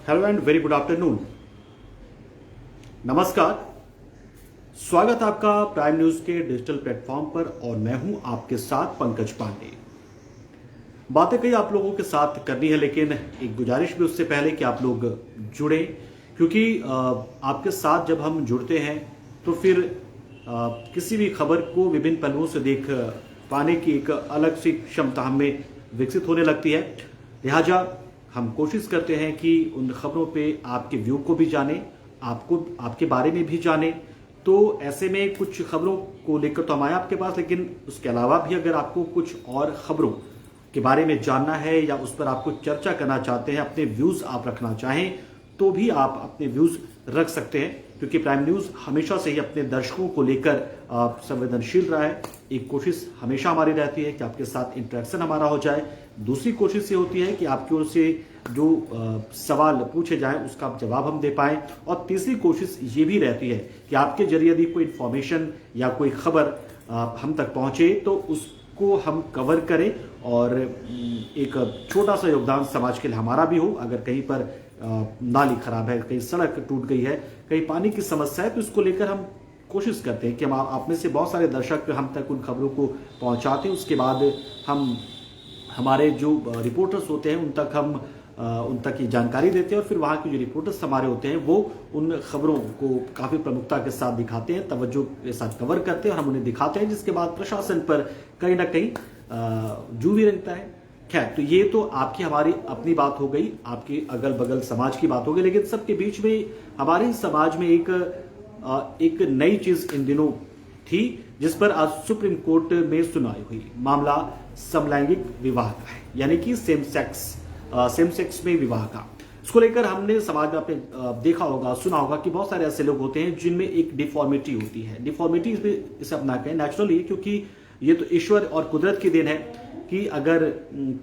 Hello and very good afternoon. नमस्कार। स्वागत आपका प्राइम न्यूज के डिजिटल प्लेटफॉर्म पर और मैं हूं आपके साथ पंकज पांडे। बातें कई आप लोगों के साथ करनी है, लेकिन एक गुजारिश भी उससे पहले कि आप लोग जुड़े, क्योंकि आपके साथ जब हम जुड़ते हैं तो फिर किसी भी खबर को विभिन्न पहलुओं से देख पाने की एक अलग सी क्षमता हमें विकसित होने लगती है। लिहाजा हम कोशिश करते हैं कि उन खबरों पे आपके व्यू को भी जाने, आपको आपके बारे में भी जाने। तो ऐसे में कुछ खबरों को लेकर तो हम आए आपके पास, लेकिन उसके अलावा भी अगर आपको कुछ और खबरों के बारे में जानना है या उस पर आपको चर्चा करना चाहते हैं, अपने व्यूज आप रखना चाहें, तो भी आप अपने व्यूज रख सकते हैं, क्योंकि प्राइम न्यूज हमेशा से ही अपने दर्शकों को लेकर संवेदनशील रहा है। एक कोशिश हमेशा हमारी रहती है कि आपके साथ इंटरेक्शन हमारा हो जाए। दूसरी कोशिश ये होती है कि आपकी ओर से जो सवाल पूछे जाएं उसका जवाब हम दे पाएं। और तीसरी कोशिश ये भी रहती है कि आपके जरिए यदि कोई इंफॉर्मेशन या कोई खबर हम तक पहुंचे तो उसको हम कवर करें और एक छोटा सा योगदान समाज के लिए हमारा भी हो। अगर कहीं पर नाली खराब है, कहीं सड़क टूट गई है, कहीं पानी की समस्या है, तो इसको लेकर हम कोशिश करते हैं कि हम आप में से बहुत सारे दर्शक हम तक उन खबरों को पहुंचाते हैं। उसके बाद हम हमारे जो रिपोर्टर्स होते हैं उन तक की जानकारी देते हैं और फिर वहाँ के जो रिपोर्टर्स हमारे होते हैं वो उन खबरों को काफ़ी प्रमुखता के साथ दिखाते हैं, तवज्जो के साथ कवर करते हैं और हम उन्हें दिखाते हैं, जिसके बाद प्रशासन पर कहीं ना कहीं जू भी रहता है। खैर, तो ये तो आपकी हमारी अपनी बात हो गई, आपकी अगल बगल समाज की बात हो गई, लेकिन सबके बीच में हमारे समाज में एक नई चीज इन दिनों थी, जिस पर आज सुप्रीम कोर्ट में सुनवाई हुई। मामला समलैंगिक विवाह का है, यानी कि सेम सेक्स में विवाह का। इसको लेकर हमने समाज में आपने देखा होगा, सुना होगा कि बहुत सारे ऐसे लोग होते हैं जिनमें एक डिफॉर्मिटी होती है। डिफॉर्मिटी इसे अपना कहें नेचुरली, क्योंकि ये तो ईश्वर और कुदरत की देन है कि अगर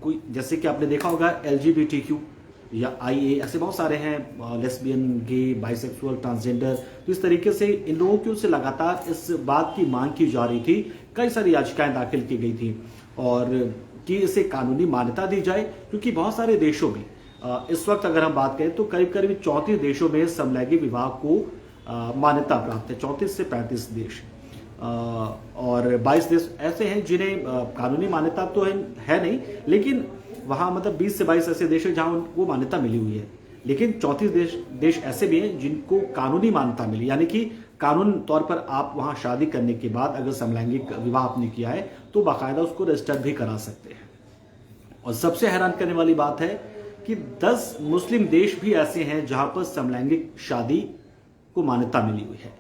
कोई, जैसे कि आपने देखा होगा LGBTQ या IA, ऐसे बहुत सारे हैं, लेस्बियन, गे, बाइसेक्सुअल, ट्रांसजेंडर। तो इस तरीके से इन लोगों की ओर से लगातार इस बात की मांग की जा रही थी, कई सारी याचिकाएं दाखिल की गई थी और कि इसे कानूनी मान्यता दी जाए, क्योंकि बहुत सारे देशों में इस वक्त अगर हम बात करें तो करीब करीब 34 देशों में समलैंगिक विवाह को मान्यता प्राप्त है। 34 से 35 देश और 22 देश ऐसे हैं जिन्हें कानूनी मान्यता तो है नहीं, लेकिन वहां मतलब 20 से 22 ऐसे देश हैं जहां उनको मान्यता मिली हुई है। लेकिन 34 देश ऐसे भी हैं जिनको कानूनी मान्यता मिली, यानी कि कानून तौर पर आप वहां शादी करने के बाद अगर समलैंगिक विवाह आपने किया है तो बाकायदा उसको रजिस्टर भी करा सकते हैं। और सबसे हैरान करने वाली बात है कि 10 मुस्लिम देश भी ऐसे हैं जहां पर समलैंगिक शादी को मान्यता मिली हुई है।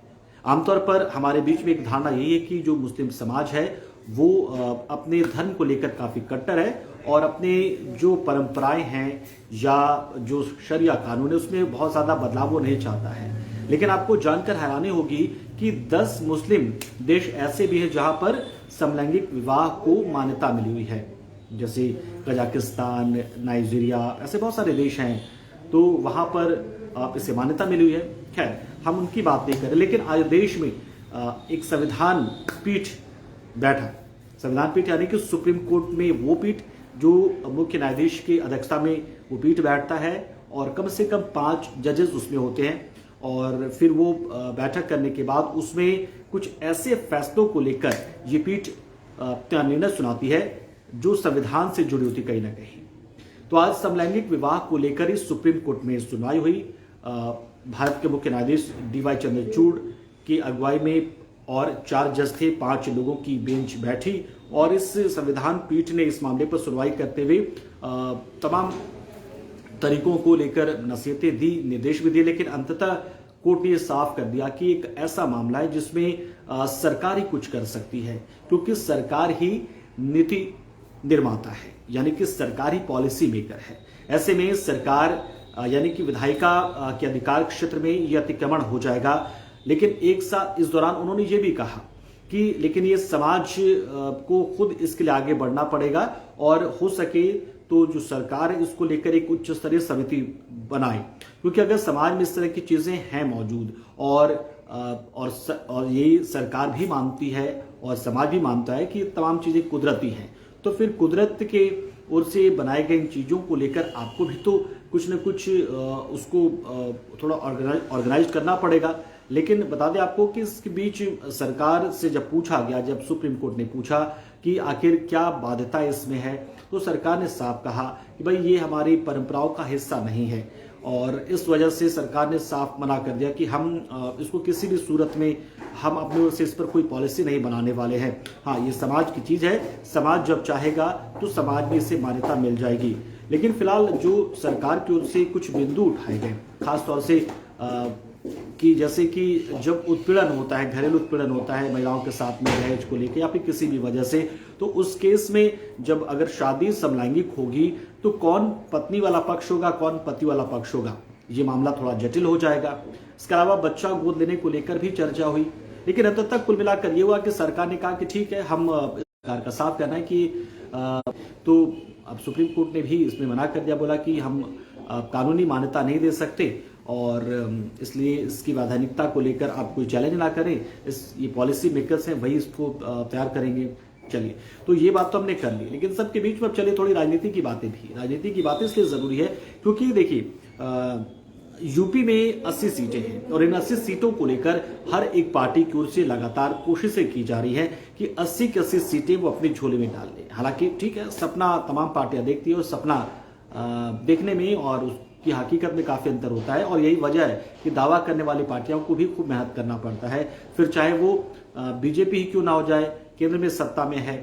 आमतौर पर हमारे बीच में एक धारणा यही है कि जो मुस्लिम समाज है वो अपने धर्म को लेकर काफी कट्टर है और अपने जो परंपराएं हैं या जो शरिया कानून है उसमें बहुत ज्यादा बदलाव वो नहीं चाहता है। लेकिन आपको जानकर हैरानी होगी कि 10 मुस्लिम देश ऐसे भी हैं जहां पर समलैंगिक विवाह को मान्यता मिली हुई है, जैसे कजाकिस्तान, नाइजीरिया, ऐसे बहुत सारे देश हैं, तो वहां पर इसे मान्यता मिली हुई है। खैर, हम उनकी बात नहीं करें, लेकिन आज देश में एक संविधान पीठ बैठा। संविधान पीठ यानी कि सुप्रीम कोर्ट में वो पीठ जो मुख्य न्यायाधीश की अध्यक्षता में वो पीठ बैठता है और कम से कम 5 जजेस उसमें होते हैं। और फिर वो बैठक करने के बाद उसमें कुछ ऐसे फैसलों को लेकर ये पीठ अपना निर्णय सुनाती है जो संविधान से जुड़ी होती कहीं ना कहीं। तो आज समलैंगिक विवाह को लेकर इस सुप्रीम कोर्ट में सुनवाई हुई। भारत के मुख्य न्यायाधीश DY चंद्रचूड़ की अगुवाई में और 4 जज थे, 5 लोगों की बेंच बैठी और इस संविधान पीठ ने इस मामले पर सुनवाई करते हुए तमाम तरीकों को लेकर नसीहतें दी, निर्देश भी दिए, लेकिन अंततः कोर्ट ने यह साफ कर दिया कि एक ऐसा मामला है जिसमें सरकार ही कुछ कर सकती है, क्योंकि सरकार ही नीति निर्माता है, यानी कि सरकार ही पॉलिसी मेकर है। ऐसे में सरकार यानी कि विधायिका के अधिकार क्षेत्र में यह अतिक्रमण हो जाएगा। लेकिन एक साथ इस दौरान उन्होंने ये भी कहा कि लेकिन ये समाज को खुद इसके लिए आगे बढ़ना पड़ेगा और हो सके तो जो सरकार है इसको लेकर एक उच्च स्तरीय समिति बनाए, क्योंकि अगर समाज में इस तरह की चीजें हैं मौजूद और ये सरकार भी मानती है और समाज भी मानता है कि तमाम चीजें कुदरती हैं, तो फिर कुदरत के ओर से बनाए गए इन चीज़ों को लेकर आपको भी तो कुछ न कुछ उसको थोड़ा ऑर्गेनाइज करना पड़ेगा। लेकिन बता दें आपको कि इसके बीच सरकार से जब पूछा गया, जब सुप्रीम कोर्ट ने पूछा कि आखिर क्या बाध्यता इसमें है, तो सरकार ने साफ कहा कि भाई ये हमारी परंपराओं का हिस्सा नहीं है, और इस वजह से सरकार ने साफ मना कर दिया कि हम इसको किसी भी सूरत में हम अपनी ओर से इस पर कोई पॉलिसी नहीं बनाने वाले हैं। हाँ, ये समाज की चीज़ है, समाज जब चाहेगा तो समाज में इसे मान्यता मिल जाएगी। लेकिन फिलहाल जो सरकार की ओर से कुछ बिंदु उठाए गए, खासतौर से कि जैसे कि जब उत्पीड़न होता है, घरेलू उत्पीड़न होता है महिलाओं के साथ में दहेज को लेकर या फिर किसी भी वजह से, तो उस केस में जब अगर शादी समलैंगिक होगी तो कौन पत्नी वाला पक्ष होगा, कौन पति वाला पक्ष होगा, ये मामला थोड़ा जटिल हो जाएगा। इसके अलावा बच्चा गोद लेने को लेकर भी चर्चा हुई, लेकिन अंत तक कुल मिलाकर ये हुआ कि सरकार ने कहा कि ठीक है, हम सरकार का साफ कहना है कि तो अब सुप्रीम कोर्ट ने भी इसमें मना कर दिया, बोला कि हम कानूनी मान्यता नहीं दे सकते और इसलिए इसकी वैधानिकता को लेकर आप कोई चैलेंज ना करें, ये पॉलिसी मेकर्स हैं वही इसको तैयार करेंगे। चलिए, तो ये बात तो हमने कर ली, लेकिन सबके बीच में अब चलिए थोड़ी राजनीति की बातें भी। राजनीति की बातें इसलिए जरूरी है क्योंकि देखिए यूपी में 80 सीटें हैं और इन 80 सीटों को लेकर हर एक पार्टी की ओर से लगातार कोशिशें की जा रही हैं कि 80 की 80 सीटें वो अपनी झोली में डाल लें। हालांकि ठीक है, सपना तमाम पार्टियां देखती है और सपना देखने में और उसकी हकीकत में काफी अंतर होता है, और यही वजह है कि दावा करने वाली पार्टियों को भी खूब मेहनत करना पड़ता है। फिर चाहे वो बीजेपी ही क्यों ना हो जाए, केंद्र में सत्ता में है,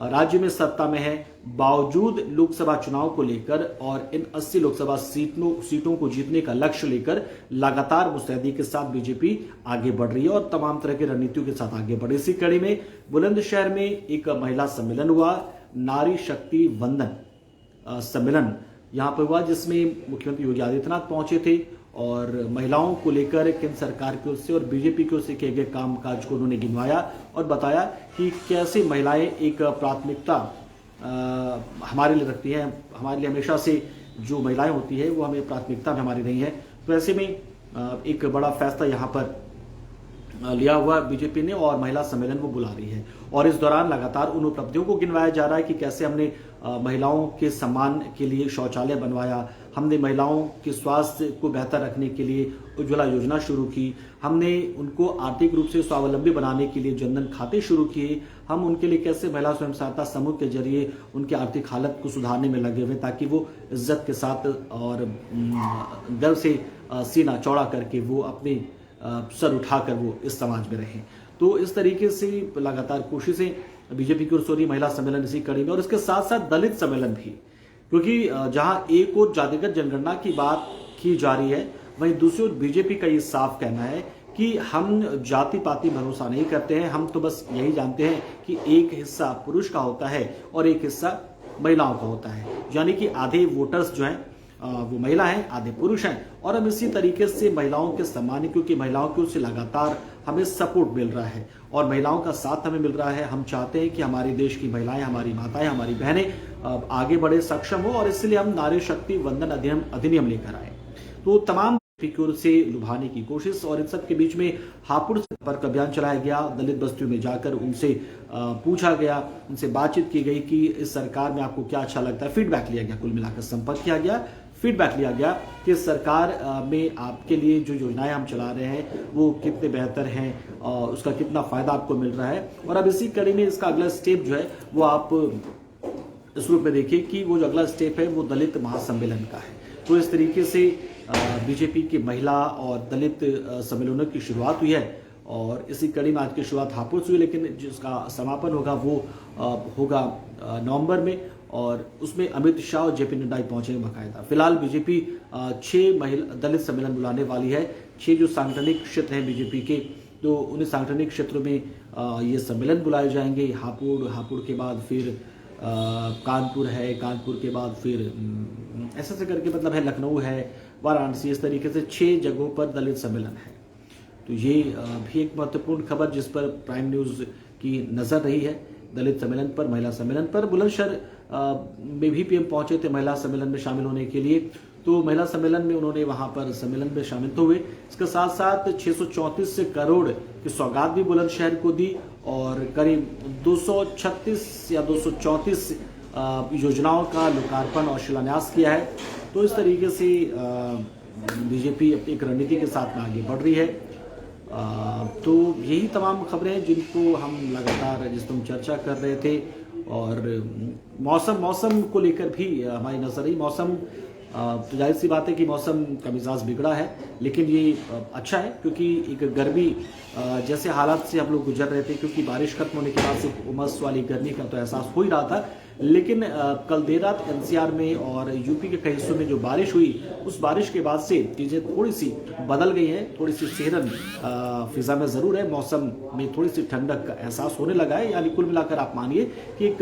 राज्य में सत्ता में है, बावजूद लोकसभा चुनाव को लेकर और इन 80 लोकसभा सीटों को जीतने का लक्ष्य लेकर लगातार मुस्तैदी के साथ बीजेपी आगे बढ़ रही है और तमाम तरह की रणनीतियों के साथ आगे बढ़ रही है। इसी कड़ी में बुलंदशहर में एक महिला सम्मेलन हुआ, नारी शक्ति वंदन सम्मेलन यहाँ पर हुआ, जिसमें मुख्यमंत्री योगी आदित्यनाथ पहुंचे थे और महिलाओं को लेकर केंद्र सरकार की ओर से और बीजेपी की ओर से किए गए कामकाज को उन्होंने गिनवाया और बताया कि कैसे महिलाएं एक प्राथमिकता हमारे लिए रखती हैं। हमारे लिए हमेशा से जो महिलाएं होती है वो हमें प्राथमिकता में हमारी रही है। तो ऐसे में एक बड़ा फैसला यहाँ पर लिया हुआ बीजेपी ने और महिला सम्मेलन वो बुला रही है, और इस दौरान लगातार उन उपलब्धियों को गिनवाया जा रहा है कि कैसे हमने महिलाओं के सम्मान के लिए शौचालय बनवाया, हमने महिलाओं के स्वास्थ्य को बेहतर रखने के लिए उज्ज्वला योजना शुरू की, हमने उनको आर्थिक रूप से स्वावलंबी बनाने के लिए जनधन खाते शुरू किए, हम उनके लिए कैसे महिला स्वयं सहायता समूह के जरिए उनकी आर्थिक हालत को सुधारने में लगे हुए ताकि वो इज्जत के साथ और गर्व से सीना चौड़ा करके वो अपने सर उठाकर वो इस समाज में रहें। तो इस तरीके से लगातार कोशिशें बीजेपी की ओर से हो रही, महिला सम्मेलन इसी कड़ी में, और इसके साथ साथ दलित सम्मेलन भी, क्योंकि जहां एक और जातिगत जनगणना की बात की जा रही है, वहीं दूसरी ओर बीजेपी का ये साफ कहना है कि हम जाति पाति भरोसा नहीं करते हैं, हम तो बस यही जानते हैं कि एक हिस्सा पुरुष का होता है और एक हिस्सा महिलाओं का होता है, यानी कि आधे वोटर्स जो हैं वो महिला हैं, आधे पुरुष हैं, और हम इसी तरीके से महिलाओं के सम्मान, क्योंकि महिलाओं की ओर से लगातार हमें सपोर्ट मिल रहा है और महिलाओं का साथ हमें मिल रहा है। हम चाहते हैं कि हमारे देश की महिलाएं, हमारी माताएं, हमारी बहनें आगे बढ़े, सक्षम हो, और इसलिए हम नारी शक्ति वंदन अधिनियम लेकर आए। तो तमाम की ओर से लुभाने की कोशिश, और इन सब के बीच में हापुड़ पर अभियान चलाया गया, दलित बस्तियों में जाकर उनसे पूछा गया, उनसे बातचीत की गई कि इस सरकार में आपको क्या अच्छा लगता है, फीडबैक लिया गया, कुल मिलाकर संपर्क किया गया, फीडबैक लिया गया कि सरकार में आपके लिए जो योजनाएं हम चला रहे हैं वो कितने बेहतर हैं और उसका कितना फायदा आपको मिल रहा है। और अब इसी कड़ी में इसका अगला स्टेप जो है वो आप इस रूप में देखिए कि वो जो अगला स्टेप है वो दलित महासम्मेलन का है। तो इस तरीके से बीजेपी की महिला और दलित सम्मेलनों की शुरुआत हुई है और इसी कड़ी में आज की शुरुआत हापुड़ से हुई, लेकिन जिसका समापन होगा वो होगा नवंबर में, और उसमें अमित शाह और जेपी नड्डा पहुंचेंगे बाकायदा। फिलहाल बीजेपी 6 महिला दलित सम्मेलन बुलाने वाली है। 6 जो सांगठनिक क्षेत्र हैं बीजेपी के, तो उन्हें सांगठनिक क्षेत्रों में ये सम्मेलन बुलाए जाएंगे। हापुड़ के बाद फिर कानपुर है, कानपुर के बाद फिर ऐसे करके मतलब है लखनऊ है, वाराणसी, इस तरीके से 6 जगहों पर दलित सम्मेलन है। तो ये भी एक महत्वपूर्ण खबर जिस पर प्राइम न्यूज़ की नज़र रही है, दलित सम्मेलन पर, महिला सम्मेलन पर। बुलंदशहर में भी पीएम पहुंचे थे महिला सम्मेलन में शामिल होने के लिए, तो महिला सम्मेलन में उन्होंने वहां पर सम्मेलन में शामिल तो हुए। इसके साथ साथ 634 करोड़ की सौगात भी बुलंदशहर को दी और करीब 236 या 234 योजनाओं का लोकार्पण और शिलान्यास किया है। तो इस तरीके से बीजेपी एक रणनीति के साथ में आगे बढ़ रही है। तो यही तमाम खबरें हैं जिनको हम लगातार जिस पर हम चर्चा कर रहे थे। और मौसम को लेकर भी हमारी नजर रही। मौसम तो जाहिर सी बात है कि मौसम का मिजाज बिगड़ा है, लेकिन ये अच्छा है क्योंकि एक गर्मी जैसे हालात से हम लोग गुजर रहे थे, क्योंकि बारिश खत्म होने के बाद से उमस वाली गर्मी का तो एहसास हो ही रहा था। लेकिन कल देर रात एनसीआर में और यूपी के कई हिस्सों में जो बारिश हुई, उस बारिश के बाद से चीज़ें थोड़ी सी बदल गई हैं। थोड़ी सी सेहरन फिजा में ज़रूर है, मौसम में थोड़ी सी ठंडक का एहसास होने लगा है। यानी कुल मिलाकर आप मानिए कि एक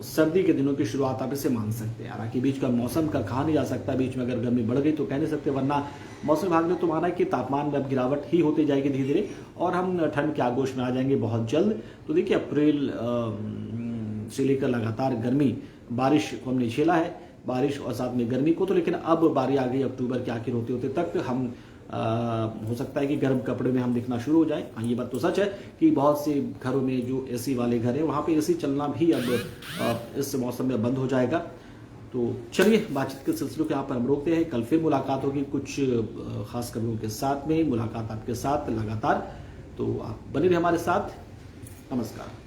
सर्दी के दिनों की शुरुआत आप इसे मान सकते हैं। हालांकि बीच का मौसम का कहा नहीं जा सकता, बीच में अगर गर्मी बढ़ गई तो कह नहीं सकते, वरना मौसम विभाग ने तो माना कि तापमान में अब गिरावट ही होती जाएगी धीरे धीरे और हम ठंड के आगोश में आ जाएंगे बहुत जल्द। तो देखिए अप्रैल से लेकर लगातार गर्मी, बारिश को हमने झेला है, बारिश और साथ में गर्मी को तो, लेकिन अब बारी आ गई अक्टूबर के आखिर होते होते तक हम हो सकता है कि गर्म कपड़े में हम दिखना शुरू हो जाए। हाँ, ये बात तो सच है कि बहुत से घरों में जो एसी वाले घर हैं वहाँ पे एसी चलना भी अब इस मौसम में बंद हो जाएगा। तो चलिए बातचीत के सिलसिले को यहाँ पर हम रोकते हैं। कल फिर मुलाकात होगी कुछ खास खबरों के साथ में, मुलाकात आपके साथ लगातार। तो आप बने रहिए हमारे साथ। नमस्कार।